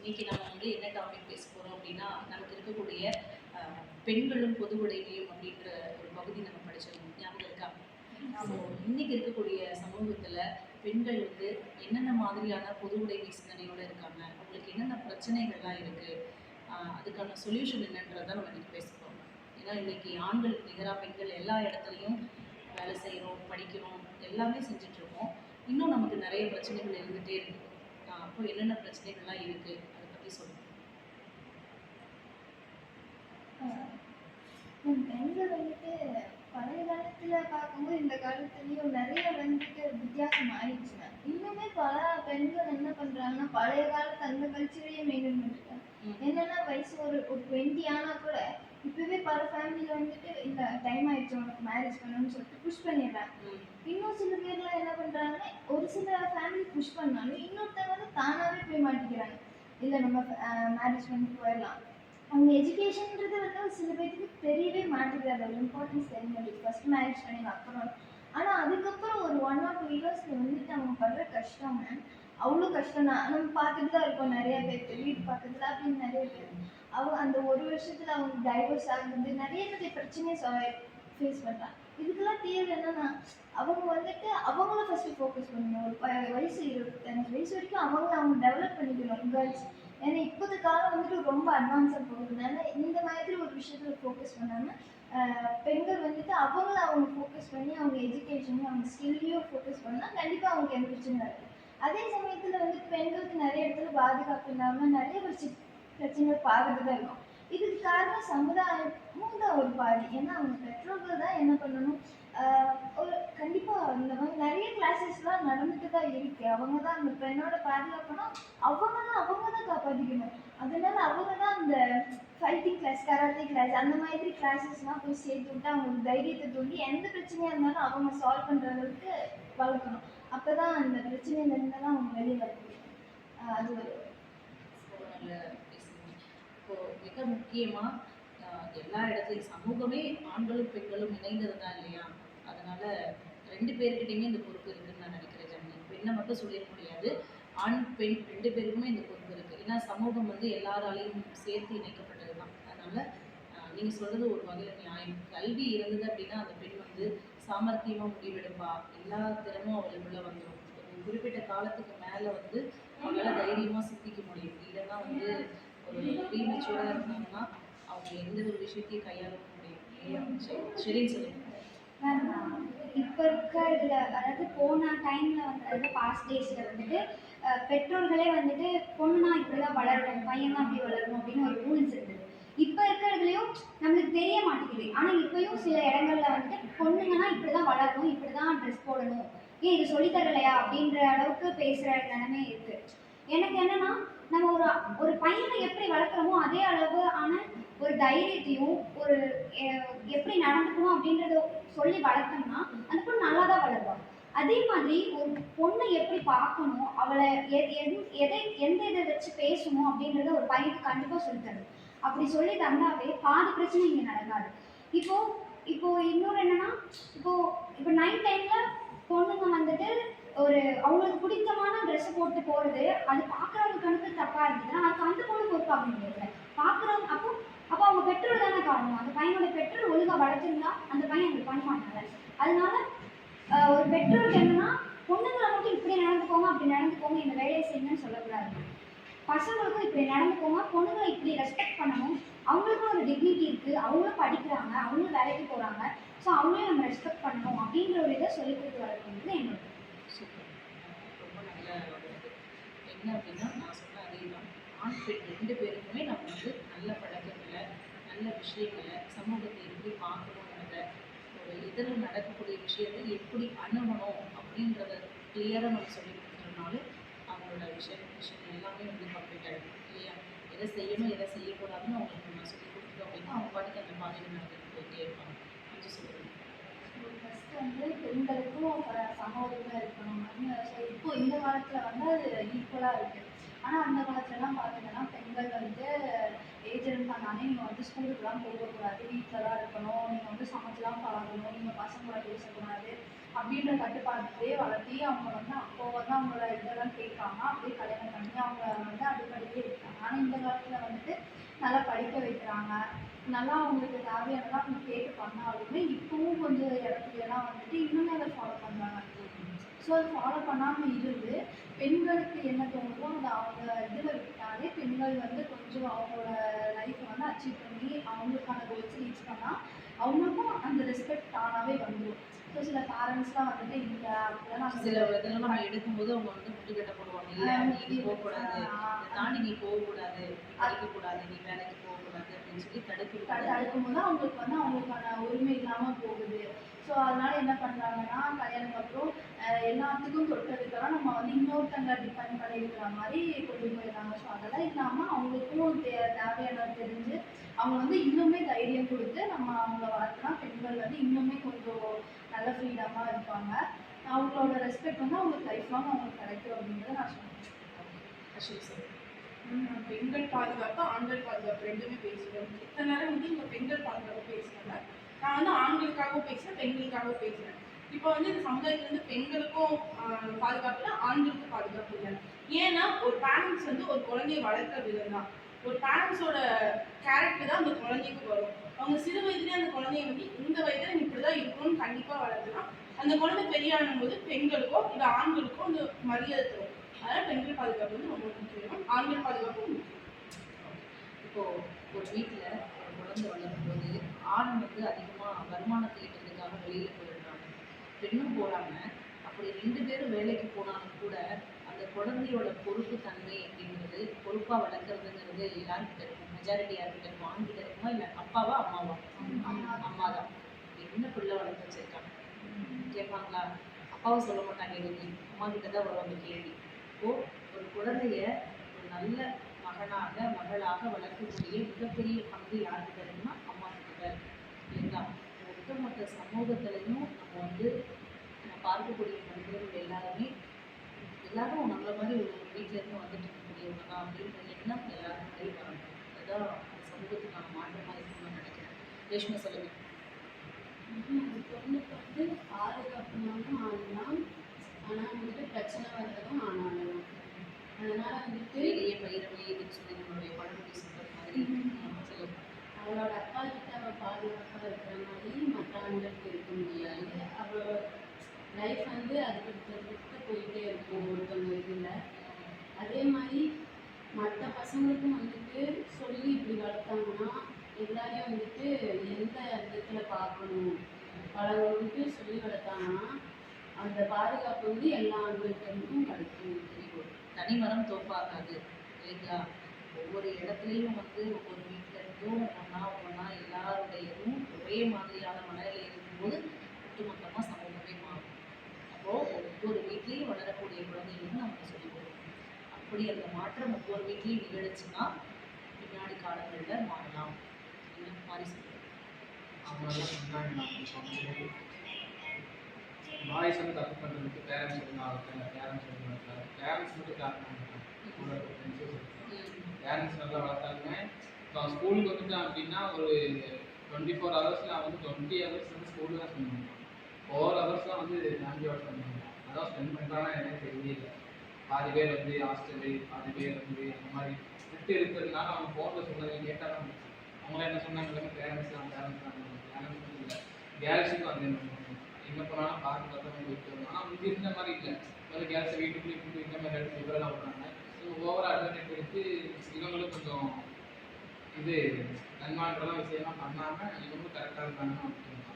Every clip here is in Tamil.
இன்னைக்கு நம்ம வந்து என்ன டாபிக் பேச போகிறோம் அப்படின்னா, நமக்கு இருக்கக்கூடிய பெண்களும் பொது உடைமையும் அப்படின்ற ஒரு பகுதி நம்ம படிச்சிருக்கோம். ஞாபகம் இருக்கா? ஸோ இன்னைக்கு இருக்கக்கூடிய சமூகத்தில் பெண்கள் வந்து என்னென்ன மாதிரியான பொது உடைமை சிந்தனையோடு இருக்காங்க, அவங்களுக்கு என்னென்ன பிரச்சனைகள்லாம் இருக்குது, அதுக்கான சொல்யூஷன் என்னன்றதை நம்ம இன்னைக்கு பேச போகிறோம். ஏன்னா இன்னைக்கு ஆண்களுக்கு நிகராக பெண்கள் எல்லா இடத்துலையும் வேலை செய்கிறோம், படிக்கிறோம், எல்லாமே செஞ்சிட்ருக்கோம். இன்னும் நமக்கு நிறைய பிரச்சனைகள் இருந்துகிட்டே இருக்குது. அப்போ என்னென்ன பிரச்சனைகள்லாம் இருக்குது அதை பற்றி சொல்லுங்கள். பெண்கள் வந்துட்டு பழைய காலத்துல பார்க்கும்போது இந்த காலத்துலயும் நிறைய வந்துட்டு வித்தியாசம் ஆயிடுச்சுங்க. இன்னுமே பல பெண்கள் என்ன பண்றாங்கன்னா பழைய காலத்து அந்த கல்ச்சரையே மெயின்டைன் பண்ணிருக்காங்க. என்னன்னா வயசு ஒரு 20 ஆனா கூட இப்பவே பல ஃபேமிலியில வந்துட்டு இந்த டைம் ஆயிடுச்சு உனக்கு மேரேஜ் பண்ணணும்னு சொல்லிட்டு புஷ் பண்ணிடுறாங்க. இன்னும் சில பேர்லாம் என்ன பண்றாங்கன்னா ஒரு சில ஃபேமிலி புஷ் பண்ணாலும் இன்னொருத்தவங்க வந்து தானாவே போய் மாட்டிக்கிறாங்க. இல்லை நம்ம மேரேஜ் பண்ணிட்டு போயிடலாம். அவங்க எஜுகேஷன்ன்றது வந்து சில பேருக்கு தெரியவே மாட்டேங்குது. அதோட இம்பார்ட்டன்ஸ் தெரிய மாட்டேங்குது. ஃபர்ஸ்ட் மேரேஜ் பண்ணி அப்புறம் ஆனால் அதுக்கப்புறம் ஒரு 1 or 2 இயர்ஸ்ல வந்துட்டு அவங்க படுற கஷ்டம் அவ்வளோ கஷ்டம் தான். நம்ம பார்த்துட்டு தான் இருக்கோம் நிறைய பேர் வீடு பக்கத்துல அப்படின்னு நிறைய பேர் அவங்க அந்த ஒரு வருஷத்துல அவங்க டைவர்ஸ் ஆகுது, நிறைய பிரச்சனையை ஃபேஸ் பண்ணுறாங்க. இதுக்கெல்லாம் தீர்வு என்னன்னா அவங்க வந்துட்டு அவங்கள ஃபர்ஸ்ட் ஃபோக்கஸ் பண்ணணும். ஒரு வயசு 25 வயசு வரைக்கும் அவங்க டெவலப் பண்ணிக்கணும் கேர்ள்ஸ். ஏன்னா இப்போது காலம் வந்துட்டு ரொம்ப அட்வான்ஸாக போகிறதுனால இந்த மாதிரி ஒரு விஷயத்தில் ஃபோக்கஸ் பண்ணாமல் பெண்கள் வந்துட்டு அவங்க ஃபோக்கஸ் பண்ணி அவங்க எஜுகேஷனையும் அவங்க ஸ்கில்லையும் ஃபோக்கஸ் பண்ணால் கண்டிப்பாக அவங்களுக்கு எந்த பிரச்சனை வராது. அதே சமயத்தில் வந்துட்டு பெண்களுக்கு நிறைய இடத்துல பாதுகாப்பு இல்லாமல் நிறைய பிரச்சனைகள் பார்த்துட்டு தான் இருக்கும். இதுக்கு காரணம் சமுதாயமும் தான் ஒரு பாதி. ஏன்னா அவங்க பெற்றோர்கள் தான் என்ன பண்ணணும், ஒரு கண்டிப்பாக இந்த மாதிரி நிறைய கிளாஸஸ்லாம் நடந்துட்டு தான் இருக்கு. அவங்க தான் அந்த பெண்ணோட பாதுகாப்புனா அவங்க தான் காப்பாற்றிக்கணும். அதனால அவங்க தான் அந்த ஃபைட்டிங் கிளாஸ், கராத்தே கிளாஸ் அந்த மாதிரி கிளாஸஸ்லாம் போய் சேர்த்து விட்டு அவங்களுக்கு தைரியத்தை தூண்டி எந்த பிரச்சனையாக இருந்தாலும் அவங்க சால்வ் பண்ணுற அளவுக்கு வளர்க்கணும். அப்போ தான் அந்த பிரச்சனையிலேருந்தெல்லாம் அவங்க வெளியே வர முடியும். அது ஒரு இப்போ மிக முக்கியமாக எல்லா இடத்துலையும் சமூகமே ஆண்களும் பெண்களும் இணைந்தது தான் இல்லையா? அதனால 2 பேர்கிட்டையுமே இந்த பொறுப்பு இருக்குன்னு நான் நினைக்கிறேன். ஜெமினி, பெண்ணை மட்டும் சொல்லிட முடியாது, ஆண் பெண் 2 பேருக்குமே இந்த பொறுப்பு இருக்குது. ஏன்னா சமூகம் வந்து எல்லாராலையும் சேர்த்து இணைக்கப்பட்டது தான். அதனால நீங்கள் சொல்கிறது ஒரு வகையில் நியாயம். கல்வி இருந்தது அப்படின்னா அந்த பெண் வந்து சாமர்த்தியமாக முடிவெடுப்பா, எல்லா திறமும் அவளுக்குள்ள வந்துடும். ஒரு குறிப்பிட்ட காலத்துக்கு மேலே வந்து அவங்களால தைரியமாக சிந்திக்க முடியும். இல்லைன்னா வந்து ஒரு ப்ரீமெச்சூராக இருந்தாங்கன்னா அவங்க எந்த ஒரு விஷயத்தையும் கையாள முடியும். சரின்னு சொல்லுங்க. இப்போ இருக்க இதில் அதாவது போன டைமில் வந்து அதாவது பாஸ்ட் டேஸில் வந்துட்டு பெற்றோர்களே வந்துட்டு பொண்ணுனா இப்படி தான் வளரணும், பையன் தான் அப்படி வளரணும் அப்படின்னு ஒரு ரூல்ஸ் இருந்தது. இப்போ இருக்கிறதுலையும் நம்மளுக்கு தெரிய மாட்டேங்குது. ஆனால் இப்போயும் சில இடங்கள்ல வந்துட்டு பொண்ணுங்கன்னா இப்படி தான் வளரணும், இப்படி தான் ட்ரெஸ் போடணும், ஏன் இது சொல்லித்தரலையா அப்படின்ற அளவுக்கு பேசுகிற நிலைமை இருக்குது. எனக்கு என்னன்னா நம்ம ஒரு பையனை எப்படி வளர்க்குறோமோ அதே அளவு ஆன ஒரு தைரியத்தையும் ஒரு எப்படி நடந்துக்கணும் அப்படின்றத சொல்லி வளர்த்தோம்னா அந்த பொண்ணு நல்லா தான் வளருவாங்க. அதே மாதிரி ஒரு பொண்ணை எப்படி பார்க்கணும், அவளை எந்த இதை வச்சு பேசணும் அப்படின்றத ஒரு பையனுக்கு கண்டிப்பாக சொல்லித்தரணும். அப்படி சொல்லி தந்தாவே பாதி பிரச்சனை இங்கே நடக்காது. இப்போ இன்னொரு என்னன்னா இப்போ நைட் டைம்ல பொண்ணுங்க வந்துட்டு ஒரு அவங்களுக்கு பிடித்தமான ட்ரெஸ் போட்டு போகிறது அது பார்க்குறவங்க கணக்கு தப்பாக இருந்ததுன்னா அதுக்கு அந்த பொண்ணு பொறுப்பு அப்படிங்கிறது பார்க்குறவங்க. அப்போ அவங்க பெற்றோர் தானே காரணம். அந்த பையனோட பெற்றோர் ஒழுங்காக வளர்த்துருந்தா அந்த பையன் அப்படி பண்ண மாட்டாங்க. அதனால ஒரு பெற்றோருக்கு என்னன்னா பொண்ணுங்களை மட்டும் இப்படி நடந்துக்கோங்க அப்படி நடந்துக்கோங்க இந்த வேலையை செய்யுங்கன்னு சொல்லக்கூடாது. பசங்களுக்கும் இப்படி நடந்துக்கோங்க, பொண்ணுங்களை இப்படி ரெஸ்பெக்ட் பண்ணணும், அவங்களுக்கும் ஒரு டிக்னிட்டி இருக்குது, அவங்களும் படிக்கிறாங்க, அவங்களும் வேலைக்கு போகிறாங்க, ஸோ அவங்களையும் நம்ம ரெஸ்பெக்ட் பண்ணணும் அப்படின்ற ஒரு இதை சொல்லிக் கொடுத்து வளர்க்கணுங்கிறது என்னோட. சூப்பர், ரொம்ப நல்ல ஒரு இது. என்ன அப்படின்னா நான் சொன்ன அதே தான், ஆண் பெண் 2 பேருக்குமே நம்ம வந்து நல்ல பழக்கங்களை, நல்ல விஷயங்களை, சமூகத்தை எப்படி பார்க்கணுங்கிறத, ஒரு இதில் நடக்கக்கூடிய விஷயத்தை எப்படி அணுகணும் அப்படின்றத கிளியராக நம்ம சொல்லி கொடுத்துட்டோம்னாலும் அவங்களோட விஷயம் எல்லாமே வந்து கம்ப்ளீட் ஆகிடும் இல்லையா? எதை செய்யணும் எதை செய்யக்கூடாதுன்னு அவங்களுக்கு நம்ம சொல்லி கொடுத்துட்டோம் அப்படின்னா அவங்க பாட்டுக்கு அந்த பாதையில் நடந்துட்டு போயிட்டே இருப்பாங்க. கொஞ்சம் சொல்லுங்கள். ஃபஸ்ட்டு வந்து பெண்களுக்கும் சம உரிமை இருக்கணும். இப்போ இந்த காலத்தில் வந்து அது ஈக்குவலாக இருக்குது. ஆனால் அந்த காலத்துலலாம் பார்த்தீங்கன்னா பெண்கள் வந்து ஏஜென்ட் பண்ணாலே நீங்கள் வந்து ஸ்கூலுக்குலாம் போகக்கூடாது, வீட்டில் தான் இருக்கணும், நீங்கள் வந்து சமைச்சுலாம் பழகணும், நீங்கள் பசங்களோட பேசக்கூடாது அப்படின்ற கட்டுப்பாட்டுலேயே வளர்த்தி அவங்க வந்து அப்போ வந்து அவங்களோட இதெல்லாம் கேட்காம அப்படியே கல்யாணம் பண்ணி அவங்க வந்து அதுபடியே இருக்காங்க. ஆனால் இந்த காலத்தில் வந்துட்டு நல்லா படிக்க வைக்கிறாங்க, நல்லா அவங்களுக்கு தேவையானதான் அவங்க கேட்டு பண்ணாலுமே இப்போவும் கொஞ்சம் இடத்துலலாம் வந்துட்டு இன்னுமே அதை ஃபாலோ பண்ணுறாங்க. ஸோ அதை ஃபாலோ பண்ணாமல் இருந்து பெண்களுக்கு என்ன தோணுதோ அதை அவங்க இதில் விட்டாலே பெண்கள் வந்து கொஞ்சம் அவங்களோட லைஃப்பை வந்து அச்சீவ் பண்ணி அவங்களுக்கான கோல்ஸ் ரீச் பண்ணால் அவங்களுக்கும் அந்த ரெஸ்பெக்ட் தானாகவே வந்துடும். ஸோ சில பேரண்ட்ஸ்லாம் வந்துட்டு இல்லை அப்படிலாம் சில இதெல்லாம் நம்ம எடுக்கும்போது அவங்க வந்து முட்டுக்கட்டை போடுவாங்க, இல்லை நீ இது போகக்கூடாது, இதை தாண்டி நீ போகக்கூடாது, நீ படிக்கக்கூடாது, நீ வேலைக்கு போகக்கூடாது அப்படின்னு சொல்லி தடுக்கும்போது அவங்களுக்கு வந்து அவங்களுக்கான உரிமை இல்லாமல் போகுது. ஸோ அதனால என்ன பண்ணுறாங்கன்னா கல்யாணத்துக்கு அப்புறம் எல்லாத்துக்கும் தொட்டதுக்கெல்லாம் நம்ம வந்து இன்னொருத்தங்களை டிபெண்ட் பண்ணி இருக்கிற மாதிரி கொண்டு போயிடுறாங்க. ஸோ அதெல்லாம் இல்லாமல் அவங்களுக்கும் தேவையானது தெரிஞ்சு அவங்க வந்து இன்னுமே தைரியம் கொடுத்து நம்ம அவங்கள வளர்த்துனா பெண்கள் வந்து இன்னுமே கொஞ்சம் நல்ல ஃப்ரீடமாக இருப்பாங்க. அவங்களோட ரெஸ்பெக்ட் வந்து அவங்களுக்கு லைஃப் லாங் அவங்களுக்கு கிடைக்கும் அப்படின்றத நான் சொல்லுவேன். அஸ்வினி சார். பெண்கள் பாதுகாப்பு ஆண்கள் பாதுகாப்பு ரெண்டுமே பேசுகிறோம். இத்தனை நேரம் வந்து இங்கே பெண்கள் பாதுகாப்பு பேசுகிறாங்க. நான் வந்து ஆண்களுக்காகவும் பேசுகிறேன், பெண்களுக்காகவும் பேசுகிறேன். இப்போ வந்து இந்த சமுதாயத்தில் வந்து பெண்களுக்கும் பாதுகாப்பு இல்லை, ஆண்களுக்கும் பாதுகாப்பு இல்லை. ஏன்னா ஒரு பேரண்ட்ஸ் வந்து ஒரு குழந்தைய வளர்க்குற விதம் தான், ஒரு பேரண்ட்ஸோட கேரக்டர் தான் அந்த குழந்தைக்கு வரும். அவங்க சிறு வயதுலேயே அந்த குழந்தைய வந்து இந்த வயதில் இப்படி தான் இருக்கணும்னு கண்டிப்பாக வளர்த்துலாம் அந்த குழந்தை பெரியானும் போது பெண்களுக்கோ இல்லை ஆண்களுக்கோ அந்த மரியாதை தரும். அதனால் பெண்கள் பாதுகாப்பு வந்து ரொம்ப முக்கியம், ஆண்கள் பாதுகாப்பும் முக்கியம். இப்போ ஒரு வீட்டில் ஒரு குழந்தை வளரும்போது ஆண் வந்து அதிகமாக வருமானத்தை ஈட்டுறதுக்காக வெளியில் போயிடுறாங்க, பெண்ணும் போகிறாங்க. அப்படி 2 பேரும் வேலைக்கு போனாலும் கூட அந்த குழந்தையோட பொறுப்பு தன்மை அப்படிங்கிறது, பொறுப்பாக வளர்க்குறதுங்கிறது எல்லாருக்கிட்ட இருக்கும். மெஜாரிட்டி யார்கிட்ட இருக்கும்? ஆண்கிட்ட இருக்குமா, இல்லை அப்பாவா அம்மாவா? அம்மா தான். என்ன பிள்ளை வளர்த்து வச்சிருக்காங்க கேட்பாங்களா? அப்பாவை சொல்ல மாட்டாங்க, எதுவுமே அம்மா கிட்ட தான் வரும் அந்த கேள்வி. இப்போது ஒரு குழந்தைய ஒரு நல்ல மகனாக மகளாக வளர்க்கக்கூடிய மிகப்பெரிய பங்கு யார்கிட்ட இருக்குன்னா அம்மா கிட்ட இருக்கு, இல்லைங்களா? ஒட்டுமொத்த சமூகத்திலையும் நம்ம வந்து நம்ம பார்க்கக்கூடிய மனிதர்கள் எல்லாரும் நம்மள மாதிரி ஒரு வீட்டிலேருந்து வந்துட்டு இருக்கக்கூடியவங்க தான் அப்படின்ற எண்ணம் எல்லாருக்குமே வரணும். அதுதான் சமூகத்துக்கான மாற்றமாக இருக்குன்னு நினைக்கிறேன். ரேஷ்மா சொல்லுங்க. பொண்ணுக்கு வந்து பாதுகாப்புனாலும் ஆணலாம், ஆனால் வந்துட்டு பிரச்சனை வர்றதும் ஆனாலும். அதனால வந்துட்டு வெளியே பயிரவே இதுன்னு சொல்லி நம்மளுடைய பழமொழி சொல்கிற மாதிரி சொல்லுங்க. அவளோட அப்பா கிட்ட அவள் பாதுகாப்பாக இருக்கிற மாதிரி மற்ற ஆண்களுக்கு இருக்க முடியாது. அவள் லைஃப் வந்து அதுக்கு போயிட்டே இருக்கும் ஒருத்தவங்க இதில். அதே மாதிரி மற்ற பசங்களுக்கும் வந்துட்டு சொல்லி இப்படி வளர்த்தாங்கன்னா எல்லாரையும் வந்துட்டு எந்த விதத்தில் பார்க்கணும் பழகணுன்ட்டு சொல்லி வளர்த்தாங்கன்னா அந்த பாதுகாப்பு வந்து எல்லா ஆண்களுக்கும் கிடைக்கும். தனிமரம் தோப்பாகாது, இல்லைங்களா? ஒவ்வொரு இடத்துலையும் வந்து ஒவ்வொரு வீட்டில் இருந்தும் ஒன்றா எல்லாருடையதும் ஒரே மாதிரியான மனநிலை இருக்கும்போது ஒட்டுமொத்தமாக சமூகமே மாறும். அப்போது ஒவ்வொரு வீட்லேயும் வளரக்கூடிய குழந்தைகளுக்கு நம்ம சொல்லிக் கொடுக்கணும். அப்படி அந்த மாற்றம் ஒவ்வொரு வீட்லேயும் நிகழ்ச்சுன்னா பின்னாடி காலங்களில் மாறலாம். என்ன மாதிரி சொல்லுங்கள். அவங்களாம் சொன்னாங்க, வாய்ஸ் வந்து தப்பு பண்ணுறதுக்கு பேரண்ட்ஸ் இருந்தாங்க, பேரண்ட்ஸ் இருந்தாங்க, பேரண்ட்ஸ் மட்டும் காரணம் பேரண்ட்ஸ் நல்லா வளர்த்தாங்க. இப்போ அவன் ஸ்கூலுக்கு வந்துட்டான் அப்படின்னா ஒரு 24 ஹவர்ஸில் அவன் வந்து 20 ஹவர்ஸ் வந்து ஸ்கூலில் தான் ஸ்பெண்ட் பண்ணுவான். 4 ஹவர்ஸ்லாம் வந்து ஃபேமிலியோட ஸ்பெண்ட் பண்ணுவான். அதான் ஸ்பெண்ட் பண்ணுறான்னா எனக்கு தெரியவே இல்லை. பாதி பேர் வந்து ஹாஸ்டலு, பாதி பேர் வந்து அந்த மாதிரி விட்டு இருக்கிறதுனால அவன் ஃபோனில் சொன்னதை கேட்டால் தான் அவங்கள என்ன சொன்னாங்க, பேரண்ட்ஸ் தான் இல்லை கேர்ள்ஸுக்கும் வந்து எங்கே போனாலும் பார்த்து பார்த்தா போயிட்டு வருவோம். ஆனால் முந்தி இருந்த மாதிரி இல்லை, ஒரு கேர்ள்ஸை வீட்டுக்குள்ளேயே கூட்டு இந்த மாதிரி இடத்துல இவரெல்லாம் விட்றாங்க. ஸோ ஓவராக அட்வான்டேஜ் எடுத்து இவங்களும் கொஞ்சம் இது நன்மாற்றலாம் விஷயம்லாம் பண்ணாமல் இவங்களும் கரெக்டாக இருக்காங்க அப்படின்னு.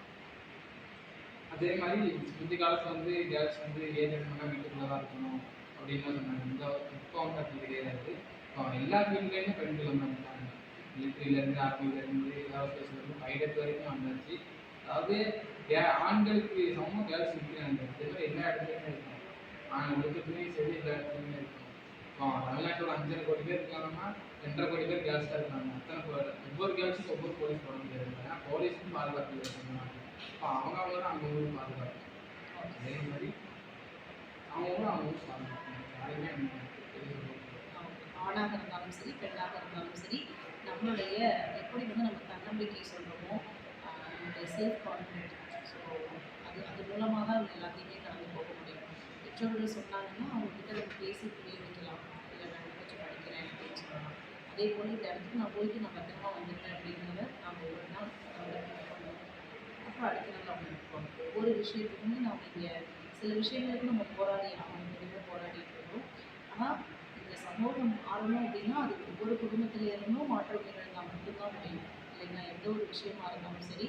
அதே மாதிரி முந்தைய காலத்தில் வந்து கேர்ள்ஸ் வந்து ஏஜ் பண்ணால் வீட்டுக்குள்ளே தான் இருக்கணும் அப்படின்னு சொன்னாங்க. இப்போ வந்து அப்படி கிடையாது. இப்போ எல்லா ஃபீல்ட்லேயுமே பெண்கள் வந்து வந்துட்டாங்க. மிலிட்ரியிலேருந்து, ஆர்மியிலேருந்து, ஏரோஸ்பேஸ்லேருந்து, பைலட் வரைக்கும் வந்தாச்சு. அதாவது ஆண்களுக்கு சமமாக கேர்ள்ஸ் நிற்கிறாங்க. அதே மாதிரி எல்லா இடத்துலையுமே இருக்கும். ஒழுக்கத்துலேயும் சரி, எல்லா இடத்துலையுமே இருக்கும். இப்போ தமிழ்நாட்டோட 5.5 கோடி பேர் இருக்காங்கன்னா 2.5 கோடி பேர் கேர்ள்ஸ் தான் இருக்காங்க. ஒவ்வொரு கேர்ள்ஸுக்கும் ஒவ்வொரு போலீஸ் போட முடியாது. ஏன்னா போலீஸுக்கும் பாதுகாப்பு இருக்காங்க. இப்போ அவங்களும் அவங்களும் பாதுகாப்பு. அதே மாதிரி அவங்களும் பாதுகாப்பு. யாருமே ஆணாக இருந்தாலும் சரி, பெண்ணாக இருந்தாலும் சரி, நம்மளுடைய எப்படி வந்து நம்ம தன்னம்பிக்கை சொல்கிறோமோ, நம்மளுடைய செல்ஃப் கான்ஃபிடென்ட், ஸோ அது மூலமாக தான் அவங்க எல்லாத்தையுமே கடந்து போக முடியும். பெற்றோர்கள் சொன்னாங்கன்னா அவங்கக்கிட்ட நம்ம பேசி புரிய வைக்கலாம். இல்லை நான் கொஞ்சம் படிக்கிறேன் அப்படின்னு சொல்லலாம். அதே போல் இந்த இடத்துக்கு நான் போயிட்டு நான் பத்திரமா வந்துட்டேன் அப்படிங்கிறத நாம் ஒவ்வொரு நாள் பண்ணணும். அப்புறம் அடுத்த நாள் அவங்க இருப்போம். ஒவ்வொரு விஷயத்துக்குமே நாம் இங்கே சில விஷயங்களுக்கு நம்ம போராடி ஆகணும், கண்டிப்பாக போராடிட்டு இருக்கோம். ஆனால் இந்த சமூகம் மாறணும் அப்படின்னா அது ஒவ்வொரு குடும்பத்திலேருந்தும் மாற்றம் நிகழ்ந்தால் மட்டும்தான் முடியும் இல்லைங்களா? எந்த ஒரு விஷயமா இருந்தாலும் சரி,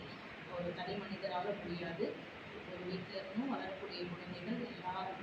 ஒரு தனி மனிதரால் முடியாது. ஒரு வீட்டில் இருந்தும் வளரக்கூடிய குழந்தைகள் எல்லாருமே